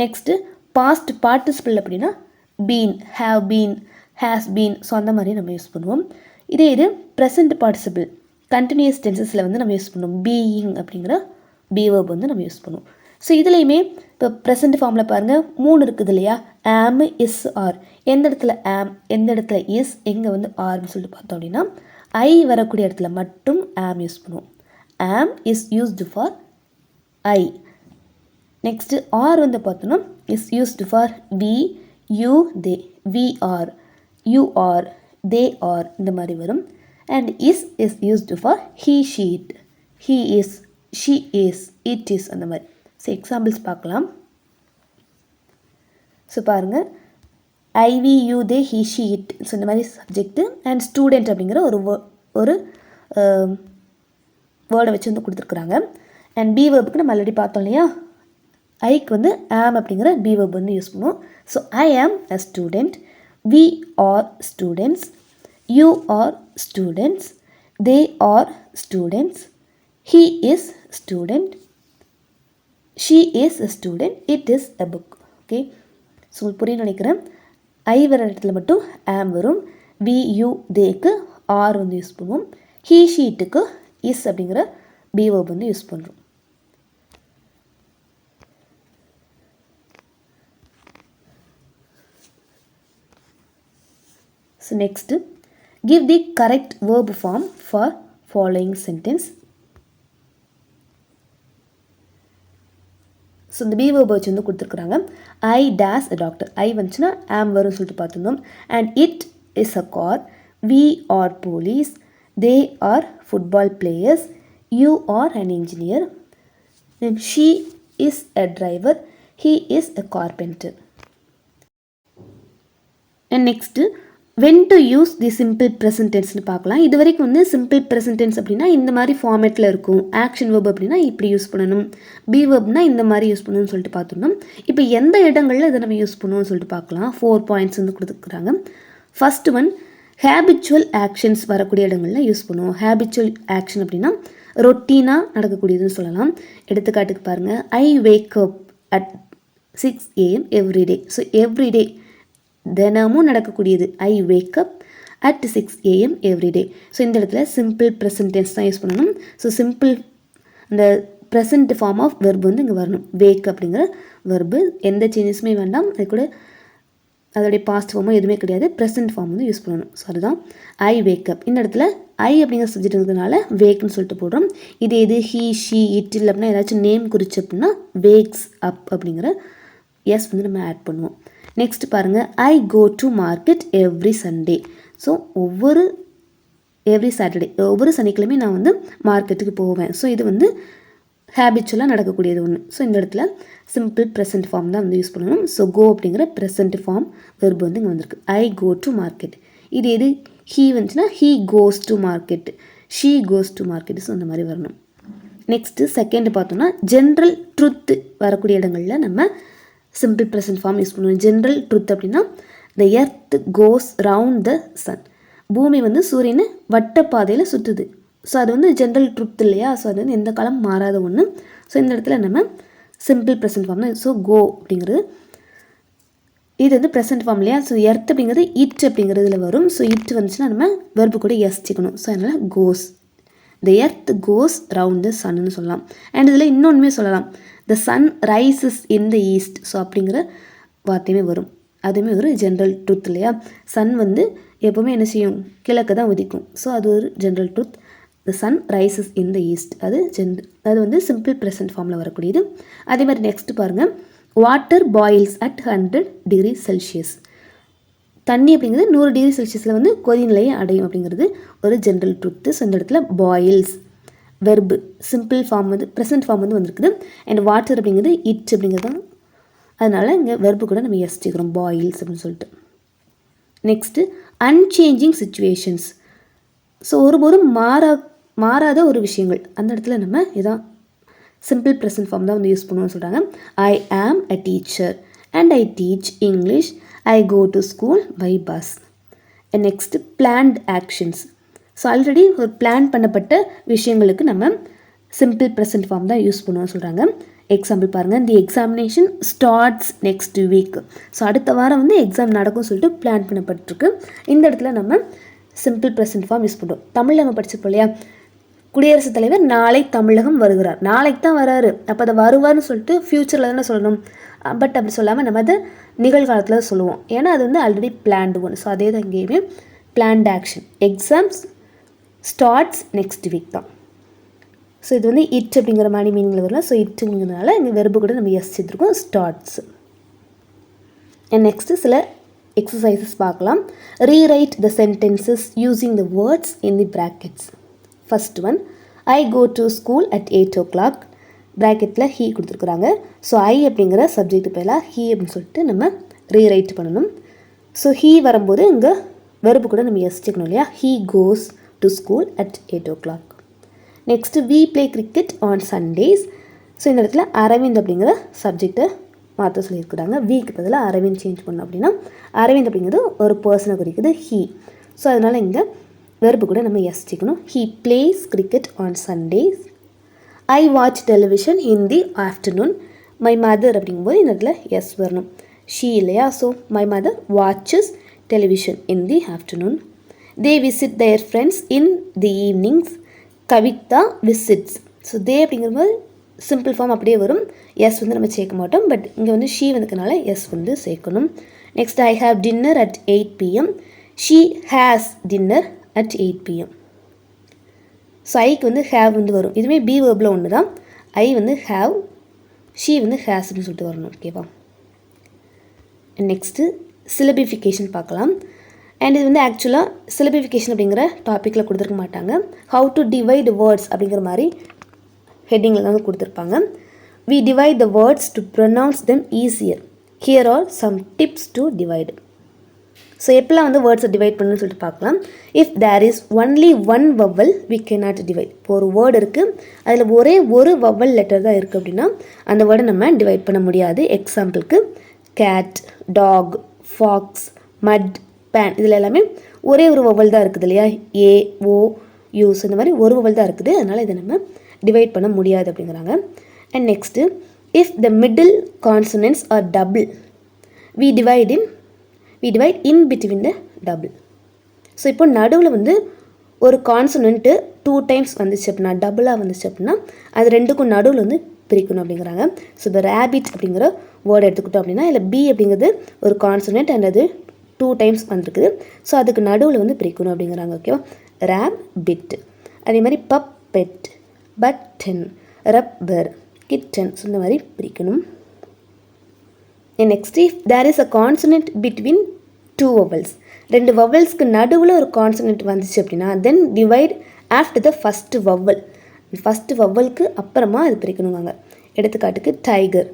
நெக்ஸ்ட்டு பாஸ்ட் பார்ட்டிசிபிள் அப்படின்னா been, have been, has been. So அந்த மாதிரி நம்ம யூஸ் பண்ணுவோம். இது ப்ரெசன்ட் பார்ட்டிசிபிள் கண்டினியூஸ் டென்சஸில் வந்து நம்ம யூஸ் பண்ணுவோம். பீயிங் அப்படிங்கிற பி வேர்ப் வந்து நம்ம யூஸ் பண்ணுவோம். ஸோ இதுலேயுமே இப்போ ப்ரெசன்ட் ஃபார்மில் பாருங்கள் 3 இருக்குது இல்லையா. ஆம், இஸ், ஆர். எந்த இடத்துல ஆம், எந்த இடத்துல இஸ், எங்கே வந்து ஆர்னு சொல்லிட்டு பார்த்தோம் அப்படின்னா ஐ வரக்கூடிய இடத்துல மட்டும் ஆம் யூஸ் பண்ணுவோம். Am is used for I. Next are வந்து பார்த்தோன்னா is used for we, you, they. We are, you are, they are இந்த மாதிரி வரும். And is used for he, she. He is, she is, it is அந்த மாதிரி. So examples பார்க்கலாம். So பாருங்கள், I, we, you, they, he, she, it. So இந்த மாதிரி subject and student அப்படிங்கிற ஒரு வேர்டை வச்சு வந்து கொடுத்துருக்குறாங்க. அண்ட் பி வேர்புக்கு நம்ம ஆல்ரெடி பார்த்தோம் இல்லையா. ஐக்கு வந்து ஆம் அப்படிங்கிற பி வேர்ப் வந்து யூஸ் பண்ணுவோம். So I am a student, we are students, you are students, they are students, he is student, she is a student, it is a book. Okay, so புரியும் நினைக்கிறேன். I வர இடத்துல மட்டும் am வரும். We you தேக்கு are வந்து use பண்ணுவோம். He ஷீட்டுக்கு இஸ் அப்படிங்கிற பி வேர்ப் வந்து யூஸ் பண்ணுறோம். So next, give the correct verb form for following sentence. So இந்த பி வேர்ப் வச்சு வந்து கொடுத்துருக்குறாங்க. ஐ டேஸ் அ டாக்டர். ஐ வந்துச்சுன்னா ஆம் வரும்னு சொல்லிட்டு பார்த்துருந்தோம். And it is a car, we are police, they are football players, you are an engineer, she is a driver, he is a carpenter. And next when to use the simple present tenseனு பார்க்கலாம். இது வரைக்கும் வந்து simple present tense அப்படின்னா இந்த மாதிரி ஃபார்மேட்டில் இருக்கும். ஆக்ஷன் வேர்ப் அப்படின்னா இப்படி யூஸ் பண்ணணும், பி வேர்ப்னா இந்த மாதிரி யூஸ் பண்ணணும்னு சொல்லிட்டு பார்த்துருந்தோம். இப்போ எந்த இடங்களில் இதை நம்ம யூஸ் பண்ணுவோம்னு சொல்லிட்டு பார்க்கலாம். 4 பாயிண்ட்ஸ் வந்து கொடுத்துருக்குறாங்க. ஃபர்ஸ்ட் ஒன், ஹேபிச்சுவல் ஆக்ஷன்ஸ் வரக்கூடிய இடங்களில் யூஸ் பண்ணுவோம். ஹேபிச்சுவல் ஆக்ஷன் அப்படின்னா ரொட்டீனாக நடக்கக்கூடியதுன்னு சொல்லலாம். எடுத்துக்காட்டுக்கு பாருங்கள், I wake up at 6 AM every day. So every day தினமும் நடக்கக்கூடியது. I wake up at 6 AM every day. So இந்த இடத்துல சிம்பிள் ப்ரெசன்ட் டென்ஸ் தான் யூஸ் பண்ணணும். ஸோ சிம்பிள் அந்த ப்ரெசன்ட் ஃபார்ம் ஆஃப் வெர்பு வந்து இங்கே வரணும். வேக் அப்படிங்கிற வெர்பு எந்த சேஞ்சஸுமே வேண்டாம். அது கூட அதோடைய பாஸ்ட் ஃபார்மோ எதுவுமே கிடையாது. ப்ரெசன்ட் ஃபார்ம் வந்து யூஸ் பண்ணணும். ஸோ அதுதான் ஐ வேக் அப். இந்த இடத்துல ஐ அப்படிங்கிற சப்ஜெக்ட் இருக்கிறதுனால வேக்னு சொல்லிட்டு போடுறோம். இது எது ஹீ ஷீ இட் இல்லை அப்படின்னா ஏதாச்சும் நேம் குறிச்சு அப்படின்னா வேக்ஸ் அப் அப்படிங்கிற எஸ் வந்து நம்ம ஆட் பண்ணுவோம். நெக்ஸ்ட் பாருங்கள், I go to market every Sunday. So every Saturday, ஒவ்வொரு சனிக்கிழமை நான் வந்து மார்க்கெட்டுக்கு போவேன். ஸோ இது வந்து ஹேபிச்சுவலாக நடக்கக்கூடியது ஒன்று. ஸோ இந்த இடத்துல சிம்பிள் ப்ரெசன்ட் ஃபார்ம் தான் வந்து யூஸ் பண்ணணும். ஸோ கோ அப்படிங்கிற ப்ரெசன்ட் ஃபார்ம் வெர்பு வந்து இங்கே வந்திருக்கு. I go to market. இது எது ஹீ வந்துச்சுன்னா he goes to market, she goes to market. So அந்த மாதிரி வரணும். நெக்ஸ்ட்டு செகண்ட் பார்த்தோம்னா, ஜென்ரல் ட்ருத் வரக்கூடிய இடங்களில் நம்ம சிம்பிள் ப்ரெசன்ட் ஃபார்ம் யூஸ் பண்ணுவோம். ஜென்ரல் ட்ருத் அப்படின்னா the earth goes round the sun. பூமி வந்து சூரியனை வட்டப்பாதையில் சுற்றுது. ஸோ அது வந்து ஜென்ரல் ட்ருத் இல்லையா? ஸோ அது வந்து எந்த காலம் மாறாத ஒன்று. ஸோ இந்த இடத்துல நம்ம சிம்பிள் ப்ரெசன்ட் ஃபார்ம் தான். ஸோ கோ அப்படிங்கிறது இது வந்து ப்ரெசன்ட் ஃபார்ம் இல்லையா? ஸோ எர்த் அப்படிங்கிறது இட் அப்படிங்கிறதுல வரும். ஸோ இட் வந்துச்சுன்னா நம்ம வெர்பு கூட எஸ்ச்சிக்கணும். ஸோ அதனால் கோஸ், த எர்த் கோஸ் ரவுண்ட் த சன்னு சொல்லலாம். அண்ட் இதில் இன்னொன்றுமே சொல்லலாம், the sun rises in the east. So அப்படிங்கிற வார்த்தையுமே வரும். அதுவுமே ஒரு ஜென்ரல் ட்ருத் இல்லையா? சன் வந்து எப்போவுமே என்ன செய்யும், கிழக்கு தான் உதிக்கும். ஸோ அது ஒரு general truth. The sun rises in the east, அது வந்து சிம்பிள் ப்ரெசன்ட் ஃபார்மில் வரக்கூடியது. அதே மாதிரி நெக்ஸ்ட் பாருங்கள், water boils at 100 degree Celsius. தண்ணி அப்படிங்கிறது 100 டிகிரி செல்சியஸில் வந்து கொதிநிலையை அடையும் அப்படிங்கிறது ஒரு ஜென்ரல் ட்ருத்து. ஸோ இந்த இடத்துல பாயில்ஸ் வெர்பு சிம்பிள் ஃபார்ம் வந்து ப்ரெசன்ட் ஃபார்ம் வந்து வந்திருக்குது. அண்ட் வாட்டர் அப்படிங்கிறது இட் அப்படிங்கிறது தான். அதனால் இங்கே வெர்பு கூட நம்ம யோசிச்சுக்கிறோம், பாயில்ஸ் அப்படின்னு சொல்லிட்டு. Next unchanging situations. ஸோ ஒருபோதும் மாறாத ஒரு விஷயங்கள், அந்த இடத்துல நம்ம இதான் சிம்பிள் ப்ரெசன்ட் ஃபார்ம் தான் வந்து யூஸ் பண்ணுவோம்னு சொல்கிறாங்க. I am a teacher and I teach English, I go to school by bus. Next planned actions. So already ஒரு பிளான் பண்ணப்பட்ட விஷயங்களுக்கு நம்ம சிம்பிள் ப்ரெசன்ட் ஃபார்ம் தான் யூஸ் பண்ணுவோம்னு சொல்கிறாங்க. எக்ஸாம்பிள் பாருங்கள், the examination starts next week. So அடுத்த வாரம் வந்து எக்ஸாம் நடக்கும் சொல்லிட்டு பிளான் பண்ணப்பட்டிருக்கு. இந்த இடத்துல நம்ம சிம்பிள் ப்ரெசன்ட் ஃபார்ம் யூஸ் பண்ணுறோம். தமிழ் நம்ம படிச்சிருப்போம் இல்லையா? குடியரசுத் தலைவர் நாளை தமிழகம் வருகிறார். நாளைக்கு தான் வராரு, அப்போ அதை வருவார்னு சொல்லிட்டு ஃப்யூச்சரில் தானே சொல்லணும். பட் அப்படி சொல்லாமல் நம்ம அதை நிகழ்காலத்தில் சொல்லுவோம். ஏன்னா அது வந்து ஆல்ரெடி பிளான்டு ஒன். ஸோ அதே தான் இங்கேயுமே plant action. Exams starts next week தான். ஸோ இது வந்து இட் அப்படிங்கிற மாதிரி மீனிங்கில் வரலாம். ஸோ இட்டுங்கிறதுனால இங்கே வெர்பு கூட நம்ம யோசிச்சுருக்கோம், ஸ்டார்ட்ஸ். அண்ட் நெக்ஸ்ட்டு சில எக்ஸசைசஸ் பார்க்கலாம். Rewrite the sentences using the words in the brackets. First one, I go to school at 8 o'clock. ப்ராக்கெட்டில் ஹீ கொடுத்துருக்குறாங்க. ஸோ ஐ அப்படிங்கிற சப்ஜெக்ட் பேலாக ஹீ அப்படின்னு சொல்லிட்டு நம்ம ரீரைட் பண்ணணும். ஸோ ஹீ வரும்போது இங்கே வெர்பு கூட நம்ம யோசிச்சுக்கணும் இல்லையா? He goes to school at 8 o'clock. Next we play cricket on Sundays. So இந்த இடத்துல அரவிந்த் அப்படிங்கிற சப்ஜெக்டை மாற்ற சொல்லியிருக்கிறாங்க. வீக்கு பதிலாக அரவிந்த் சேஞ்ச் பண்ணோம் அப்படின்னா அரவிந்த் அப்படிங்கிறது ஒரு பர்சனை குறிக்குது, ஹீ. ஸோ அதனால் இங்கே வெர்பு கூட நம்ம எஸ் சேர்க்கணும். He plays cricket on Sundays. I watch television in the afternoon. My mother அப்படிங்கும்போது இந்த இடத்துல எஸ் வரணும். ஷீ இல்லையா, so my mother watches television in the afternoon. They visit there friends in the evenings. Kavitha visits. So they அப்படிங்கும்போது simple form அப்படியே வரும். S வந்து நம்ம சேர்க்க மாட்டோம். பட் இங்கே வந்து ஷீ வந்ததுனால எஸ் வந்து சேர்க்கணும். Next I have dinner at 8 PM. She has dinner at 8 PM. So ஐக்கு வந்து ஹேவ் வந்து வரும். இதுவுமே பி வேர்பில் ஒன்று தான். ஐ வந்து ஹேவ், ஷீ வந்து ஹேஸ் அப்படின்னு சொல்லிட்டு வரணும். ஓகேவா. நெக்ஸ்ட்டு சிலபிஃபிகேஷன் பார்க்கலாம். அண்ட் இது வந்து ஆக்சுவலாக சிலபிஃபிகேஷன் அப்படிங்கிற டாப்பிக்கில் கொடுத்துருக்க மாட்டாங்க. ஹவு டு டிவைட் வேர்ட்ஸ் அப்படிங்கிற மாதிரி ஹெட்டிங்கில் தான் கொடுத்துருப்பாங்க. We divide the words to pronounce them easier. Here are some tips to divide. So எப்போல்லாம் வந்து வேர்ட்ஸை டிவைட் பண்ணணும்னு சொல்லிட்டு பார்க்கலாம். If there is only one vowel we cannot divide. இப்போ ஒரு வேர்டு இருக்குது, அதில் ஒரே ஒரு வவல் லெட்டர் தான் இருக்குது அப்படின்னா அந்த வேர்டை நம்ம டிவைட் பண்ண முடியாது. எக்ஸாம்பிளுக்கு கேட், டாக், ஃபாக்ஸ், மட், பேன், இதில் எல்லாமே ஒரே ஒரு வவல் தான் இருக்குது இல்லையா. ஏ, ஓ, யூஸ் இந்த மாதிரி ஒரு வவல் தான் இருக்குது. அதனால் இதை நம்ம டிவைட் பண்ண முடியாது அப்படிங்கிறாங்க. And next if the middle consonants are double we divide in between the double. So இப்போ நடுவில் வந்து ஒரு கான்சனன்ட்டு 2 டைம்ஸ் வந்துச்சு அப்படின்னா, டபுளாக வந்துச்சு அப்படின்னா அது ரெண்டுக்கும் நடுவில் வந்து பிரிக்கணும் அப்படிங்கிறாங்க. ஸோ இப்போ ரேபிட் அப்படிங்கிற வேர்டு எடுத்துக்கிட்டோம் அப்படின்னா இல்லை பி அப்படிங்கிறது ஒரு கான்சனன்ட் அண்ட் அது 2 டைம்ஸ் வந்திருக்குது. ஸோ அதுக்கு நடுவில் வந்து பிரிக்கணும் அப்படிங்கிறாங்க. ஓகேவா. Rabbit. அதே மாதிரி puppet, button, rubber, kitten, so இந்த மாதிரி பிரிக்கணும். Next if there is a consonant between 2 vowels, 2 வவல்ஸ்க்கு நடுவில் ஒரு கான்சனன்ட் வந்துச்சு அப்படின்னா then divide after the first vowel. First வவலுக்கு அப்புறமா அது பிரிக்கணுங்க. எடுத்துக்காட்டுக்கு டைகர்,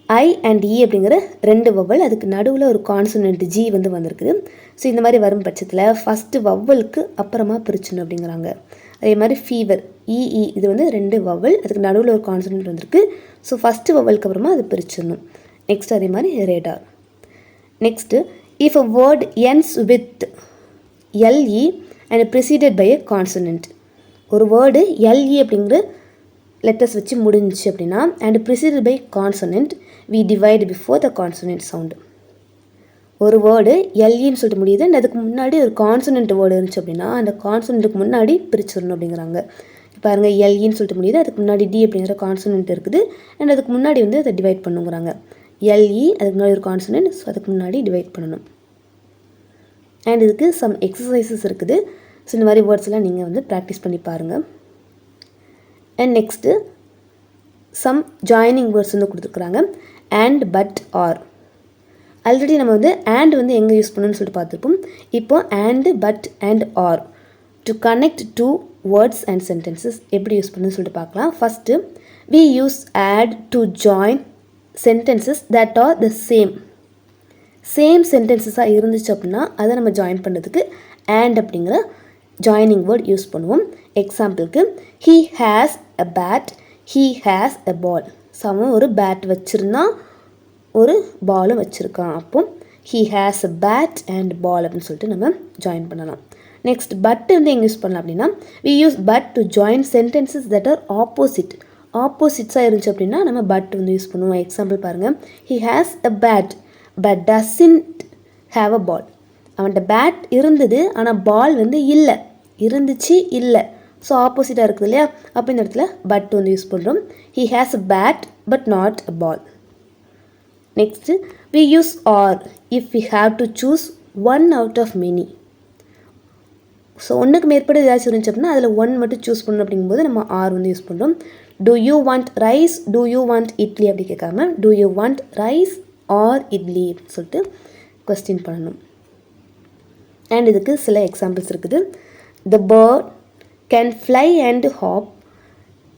ஐ அண்ட் இ அப்படிங்கிற 2 வவல், அதுக்கு நடுவில் ஒரு கான்சனன்ட் ஜி வந்து வந்திருக்குது. ஸோ இந்த மாதிரி வரும் பட்சத்தில் ஃபஸ்ட்டு வவலுக்கு அப்புறமா பிரிச்சணும் அப்படிங்கிறாங்க. அதே மாதிரி ஃபீவர், இஇ, இது வந்து 2 வவல், அதுக்கு நடுவில் ஒரு கான்சனன்ட் வந்திருக்கு. ஸோ ஃபஸ்ட்டு வவலுக்கு அப்புறமா அது பிரிச்சிடணும். நெக்ஸ்ட் அதே மாதிரி radar. Next if a word ends with LE and preceded by a consonant. ஒரு வேர்டு எல்இ அப்படிங்கிற லெட்டர்ஸ் வச்சு முடிஞ்சிச்சு அப்படின்னா and preceded by consonant we divide before the consonant sound. ஒரு வேர்டு எல்இன்னு சொல்லிட்டு முடியுது அண்ட் அதுக்கு முன்னாடி ஒரு கான்சனன்ட் வேர்டு இருந்துச்சு அப்படின்னா அந்த கான்சனன்ட்டுக்கு முன்னாடி பிரிச்சிடணும் அப்படிங்கிறாங்க. பாருங்கள், எல்இன்னு சொல்லிட்டு முடியுது, அதுக்கு முன்னாடி டி அப்படிங்கிற கான்சனன்ட் இருக்குது அண்ட் அதுக்கு முன்னாடி வந்து அதை டிவைட் பண்ணுங்கிறாங்க. எல்இ அதுக்கு முன்னாடி ஒரு கான்சனன்ட், ஸோ அதுக்கு முன்னாடி டிவைட் பண்ணணும். அண்ட் இதுக்கு சம் எக்ஸசைசஸ் இருக்குது. ஸோ இந்த மாதிரி வேர்ட்ஸ்லாம் நீங்கள் வந்து ப்ராக்டிஸ் பண்ணி பாருங்கள். And next some joining words வந்து கொடுத்துருக்குறாங்க. And, but, R. ஆல்ரெடி நம்ம வந்து அண்ட் வந்து எங்கே யூஸ் பண்ணணும்னு சொல்லிட்டு பார்த்துருப்போம். இப்போ and, but and or to connect 2 words and sentences எப்படி யூஸ் பண்ணணும்னு சொல்லிட்டு பார்க்கலாம். First we use and to join sentences that are the same சென்டென்சஸாக இருந்துச்சு அப்படின்னா அதை நம்ம ஜாயின் பண்ணுறதுக்கு அண்ட் அப்படிங்கிற ஜாயினிங் வேர்ட் யூஸ் பண்ணுவோம். எக்ஸாம்பிளுக்கு he has a bat, he has a ball. So அவன் ஒரு பேட் வச்சுருந்தான், ஒரு பாலும் வச்சுருக்கான். அப்போ he has a bat and ball அப்படின்னு சொல்லிட்டு நம்ம ஜாயின் பண்ணலாம். நெக்ஸ்ட் பட் வந்து எங்கே யூஸ் பண்ணலாம் அப்படின்னா we use but to join sentences that are ஆப்போசிட்ஸாக இருந்துச்சு அப்படின்னா நம்ம பட் வந்து யூஸ் பண்ணுவோம். எக்ஸாம்பிள் பாருங்கள், he has a bat but doesn't have a ball. அவன்கிட்ட பேட் இருந்தது ஆனால் பால் வந்து இருந்துச்சு இல்லை. ஸோ ஆப்போசிட்டாக இருக்குது இல்லையா, அப்போ இந்த இடத்துல பட் வந்து யூஸ் பண்ணுறோம். He has a bat but not a ball. Next we use or if we have to choose one out of many. So ஒன்றுக்கு மேற்பட்டு ஏதாச்சும் இருந்துச்சு அப்படின்னா அதில் ஒன் மட்டும் சூஸ் பண்ணணும் அப்படிங்கும்போது நம்ம ஆர் வந்து யூஸ் பண்ணுறோம். Do you want rice, do you want idli அப்படி கேட்காம do you want rice or idli அப்படின்னு சொல்லிட்டு கொஸ்டின் பண்ணணும். அண்ட் இதுக்கு சில எக்ஸாம்பிள்ஸ் இருக்குது. The bird can fly and hop,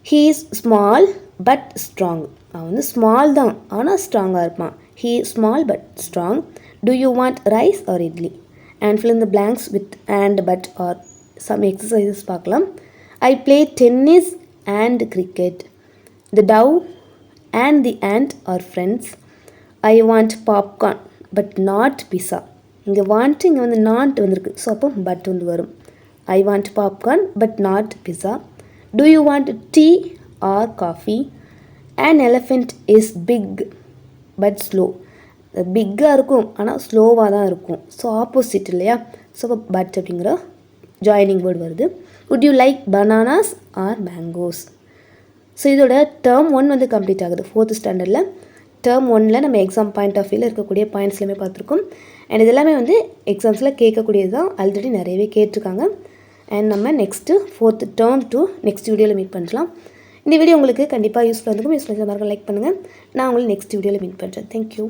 he is small but strong. அவன் வந்து ஸ்மால் தான் ஆனால் ஸ்ட்ராங்காக இருப்பான். He small but strong. Do you want rice or idli. And fill in the blanks with and, but, or. Some exercises பார்க்கலாம். I play tennis and cricket. The dove and the ant are friends. I want popcorn but not pizza. இங்கே want இங்கே வந்து not வந்திருக்கு. So அப்போ but வந்து வரும். I want popcorn but not pizza. Do you want tea or coffee? An elephant is big but slow. பிக்காக இருக்கும் ஆனால் ஸ்லோவாக தான் இருக்கும். ஸோ ஆப்போசிட் இல்லையா? ஸோ பட் அப்படிங்கிற ஜாயினிங் வேர்டு வருது. would you like bananas or mangoes? So இதோட டேர்ம் 1 வந்து கம்ப்ளீட் ஆகுது 4th ஸ்டாண்டர்டில். டேர்ம் 1ல் நம்ம எக்ஸாம் பாயிண்ட் ஆஃப் வியூவில் இருக்கக்கூடிய பாயிண்ட்ஸ் எல்லாமே பார்த்துருக்கோம். அண்ட் இதெல்லாமே வந்து எக்ஸாம்ஸில் கேட்கக்கூடியது தான். ஆல்ரெடி நிறையவே கேட்டிருக்காங்க. அண்ட் நம்ம நெக்ஸ்ட்டு 4th டேர்ம் 2 நெக்ஸ்ட் வீடியோவில் மீட் பண்ணலாம். இந்த வீடியோ உங்களுக்கு கண்டிப்பாக யூஸ்ஃபுல்லாக இருக்கும். யூஸ்ஃபுல்லாக லைக் பண்ணுங்கள். நான் உங்களை நெக்ஸ்ட் வீடியோவில் மீட் பண்ணுறேன். தேங்க்யூ.